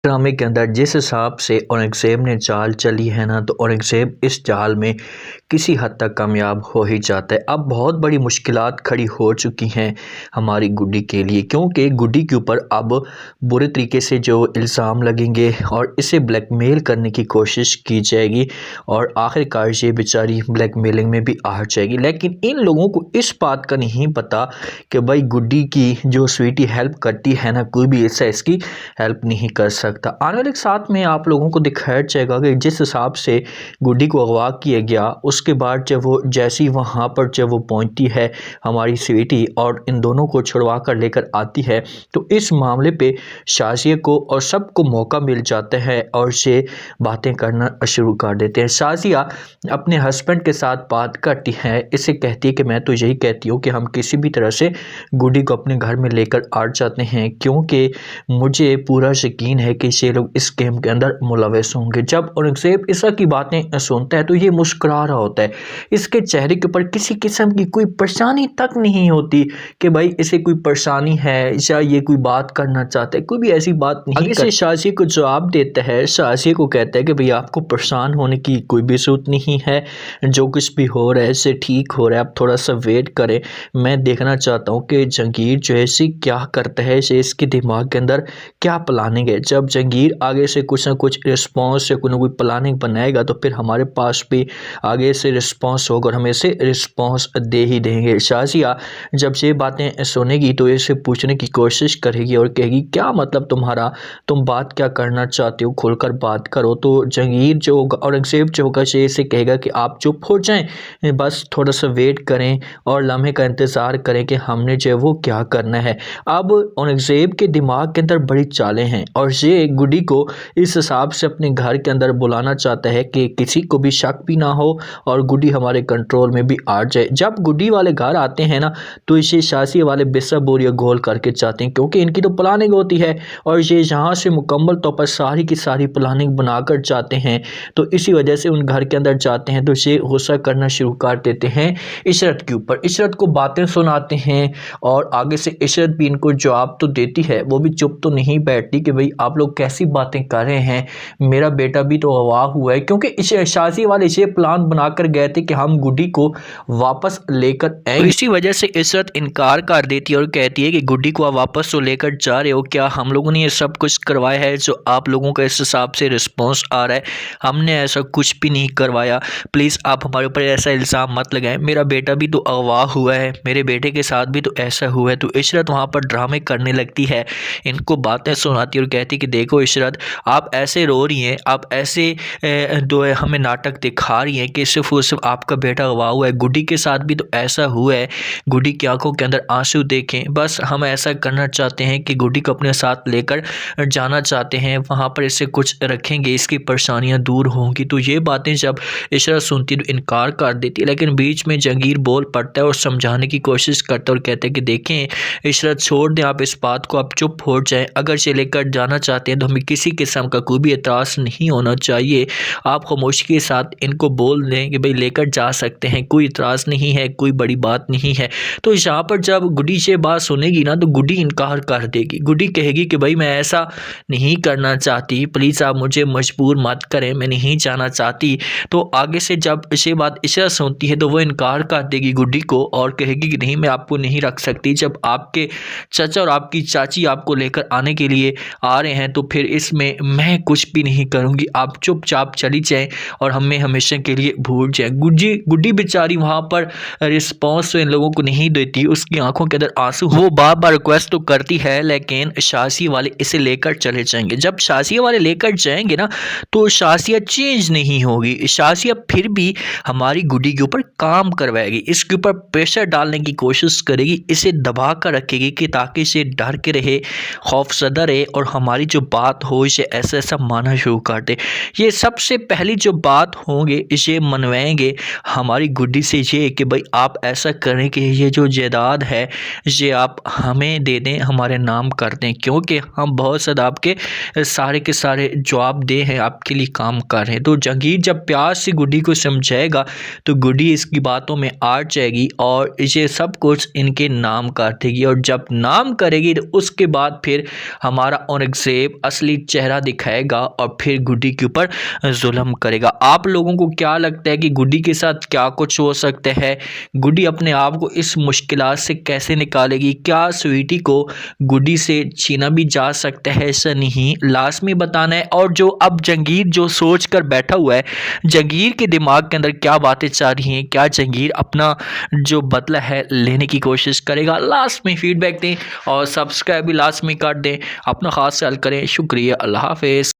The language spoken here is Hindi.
ड्रामे के अंदर जिस हिसाब से औरंगज़ेब ने चाल चली है ना, तो औरंगज़ेब इस चाल में किसी हद तक कामयाब हो ही जाता है। अब बहुत बड़ी मुश्किलात खड़ी हो चुकी हैं हमारी गुड्डी के लिए, क्योंकि गुड्डी के ऊपर अब बुरे तरीके से जो इल्ज़ाम लगेंगे और इसे ब्लैकमेल करने की कोशिश की जाएगी और आखिरकार ये बेचारी ब्लैकमेलिंग में भी आ जाएगी। लेकिन इन लोगों को इस बात का नहीं पता कि भाई गुड्डी की जो स्वीटी हेल्प करती है ना, कोई भी ऐसा इसकी हेल्प नहीं कर सकता। आने वाले साथ में आप लोगों को दिखाया जाएगा कि जिस हिसाब से गुड्डी को अगवा किया गया, उसके बाद जब वो जैसी वहाँ पर जब वो पहुँचती है हमारी स्वीटी और इन दोनों को छुड़वा कर लेकर आती है, तो इस मामले पे शाज़िया को और सबको मौका मिल जाता है और ये बातें करना शुरू कर देते हैं। शाज़िया अपने हस्बैंड के साथ बात करती है, इसे कहती है कि मैं तो यही कहती हूँ कि हम किसी भी तरह से गुड्डी को अपने घर में लेकर आ जाते हैं, क्योंकि मुझे पूरा यकीन है कि ये लोग इस गेम के अंदर मुलविस होंगे। जब औरंगज़ेब इस की बातें सुनता है तो ये मुस्कुरा रहा होता है, इसके चेहरे के ऊपर किसी किस्म की कोई परेशानी तक नहीं होती कि भाई इसे कोई परेशानी है या ये कोई बात करना चाहता है, कोई भी ऐसी बात नहीं। आगे से शाज़िया को जवाब देता है, शाज़िया को कहता है कि भाई आपको परेशान होने की कोई भी ज़रूरत नहीं है, जो कुछ भी हो रहा है इससे ठीक हो रहा है, आप थोड़ा सा वेट करें। मैं देखना चाहता हूँ कि जंगीर जो है इसे क्या करता है, इसे इसके दिमाग के अंदर क्या प्लानिंग है। जब जंगीर आगे से कुछ ना कुछ रिस्पॉन्स या कोई ना कोई प्लानिंग बनाएगा तो फिर हमारे पास भी आगे से रिस्पॉन्स होगा और हम इसे रिस्पॉन्स दे ही देंगे। शाज़िया जब ये बातें सुनेगी तो इसे पूछने की कोशिश करेगी और कहेगी क्या मतलब तुम्हारा, तुम बात क्या करना चाहते हो, खुलकर बात करो। तो जंगीर जो होगा, औरंगज़ेब जो होगा, ये इसे कहेगा कि आप चुप हो जाएं, बस थोड़ा सा वेट करें और लम्हे का इंतज़ार करें कि हमने जो है वो क्या करना है। अब औरंगज़ेब के दिमाग के अंदर बड़ी चालें हैं और ये गुड्डी को इस हिसाब से अपने घर के अंदर बुलाना चाहता है कि किसी को भी शक भी ना हो और गुड्डी हमारे कंट्रोल में भी आ जाए। जब गुड्डी वाले घर आते हैं ना, तो इसे शाज़िया वाले बेसब्री गोल करके चाहते हैं, क्योंकि इनकी तो प्लानिंग होती है और ये यहाँ से मुकम्मल तौर पर सारी की सारी प्लानिंग बनाकर जाते हैं। तो इसी वजह से उन घर के अंदर जाते हैं तो ये गुस्सा करना शुरू कर देते हैं इशरत के ऊपर, इशरत को बातें सुनाते हैं और आगे से इशरत भी इनको जवाब तो देती है, वो भी चुप तो नहीं बैठती कि भाई आप लोग कैसी बातें कर रहे हैं, मेरा बेटा भी तो अगवा हुआ है। क्योंकि शाज़िया वाले ये प्लान बनाकर गए थे कि हम गुड्डी को वापस लेकर आएंगे, तो इसी वजह से इशरत इनकार कर देती है और कहती है कि गुड्डी को आप वापस तो लेकर जा रहे हो, क्या हम लोगों ने ये सब कुछ करवाया है जो आप लोगों का इस हिसाब से रिस्पॉन्स आ रहा है? हमने ऐसा कुछ भी नहीं करवाया, प्लीज़ आप हमारे ऊपर ऐसा इल्ज़ाम मत लगाएं, मेरा बेटा भी तो अगवा हुआ है, मेरे बेटे के साथ भी तो ऐसा हुआ है। तो इशरत वहाँ पर ड्रामे करने लगती है, इनको बातें सुनाती है और कहती है कि देखो इशरत, आप ऐसे रो रही हैं, आप ऐसे जो है हमें नाटक दिखा रही हैं कि सिर्फ और सिर्फ आपका बेटा अगवा हुआ है, गुड्डी के साथ भी तो ऐसा हुआ है, गुड्डी की आंखों के अंदर आंसू देखें, बस हम ऐसा करना चाहते हैं कि गुड्डी को अपने साथ लेकर जाना चाहते हैं, वहाँ पर इसे कुछ रखेंगे, इसकी परेशानियाँ दूर होंगी। तो ये बातें जब इशरत सुनती है तो इनकार कर देती है, लेकिन बीच में जंगीर बोल पड़ता है और समझाने की कोशिश करता है और कहते हैं कि देखें इशरत, छोड़ दें आप इस बात को, आप चुप हो जाएं, अगर ये लेकर जाना चाहते हैं तो हमें किसी किस्म का कोई भी एतराज़ नहीं होना चाहिए, आप खामोशी के साथ इनको बोल दें कि भाई लेकर जा सकते हैं, कोई एतराज़ नहीं है, कोई बड़ी बात नहीं है। तो यहाँ पर जब गुड्डी ये बात सुनेगी ना, तो गुड्डी इनकार कर देगी, गुड्डी कहेगी कि भाई मैं ऐसा नहीं करना चाहती, प्लीज़ आप मुझे मजबूर मत करें, मैं नहीं जाना चाहती। तो आगे से जब ये बात इशरत सुनती है तो वो इनकार कर देगी गुड्डी को और कहेगी कि नहीं, मैं आपको नहीं रख सकती, जब आपके चाचा और आपकी चाची आपको लेकर आने के लिए आ रहे हैं तो फिर इसमें मैं कुछ भी नहीं करूँगी, आप चुपचाप चली जाएं और हमें हमेशा के लिए भूल जाएं। गुड्डी बेचारी वहाँ पर रिस्पॉन्स तो इन लोगों को नहीं देती, उसकी आंखों के अंदर आंसू, वो बार बार रिक्वेस्ट तो करती है, लेकिन शाज़िया वाले इसे लेकर चले जाएंगे। जब शाज़िया वाले लेकर जाएंगे ना, तो शाज़िया चेंज नहीं होगी, शाज़िया फिर भी हमारी गुड्डी के ऊपर काम करवाएगी, इसके ऊपर प्रेशर डालने की कोशिश करेगी, इसे दबा कर रखेगी कि ताकि इसे डर के रहे, खौफज़दा रहे और हमारी जो बात हो इसे ऐसा ऐसा माना शुरू कर दे। ये सबसे पहली जो बात होंगे इसे मनवाएंगे हमारी गुड्डी से ये कि भाई आप ऐसा करें कि ये जो जायदाद है ये आप हमें दे दें, हमारे नाम कर दें, क्योंकि हम बहुत ज़्यादा आपके सारे के सारे जवाब दे हैं, आपके लिए काम कर रहे हैं। तो जंगीर जब प्यार से गुड्डी को समझाएगा तो गुड्डी इसकी बातों में आ जाएगी और ये सब कुछ इनके नाम कर देगी, और जब नाम करेगी तो उसके बाद फिर हमारा औरंगज़ेब औरंगज़ेब असली चेहरा दिखाएगा और फिर गुड्डी के ऊपर जुल्म करेगा। आप लोगों को क्या लगता है कि गुड्डी के साथ क्या कुछ हो सकता है? गुड्डी अपने आप को इस मुश्किलात से कैसे निकालेगी? क्या स्वीटी को गुड्डी से छीना भी जा सकता है? ऐसा नहीं, लास्ट में बताना है। और जो अब जंगीर जो सोच कर बैठा हुआ है, जंगीर के दिमाग के अंदर क्या बातें चल रही हैं, क्या जंगीर अपना जो बदला है लेने की कोशिश करेगा? लास्ट में फीडबैक दें और सब्सक्राइब भी लास्ट में कर दें। अपना ख़ास ख्याल करें। शुक्रिया, अल्लाह हाफ़िज़।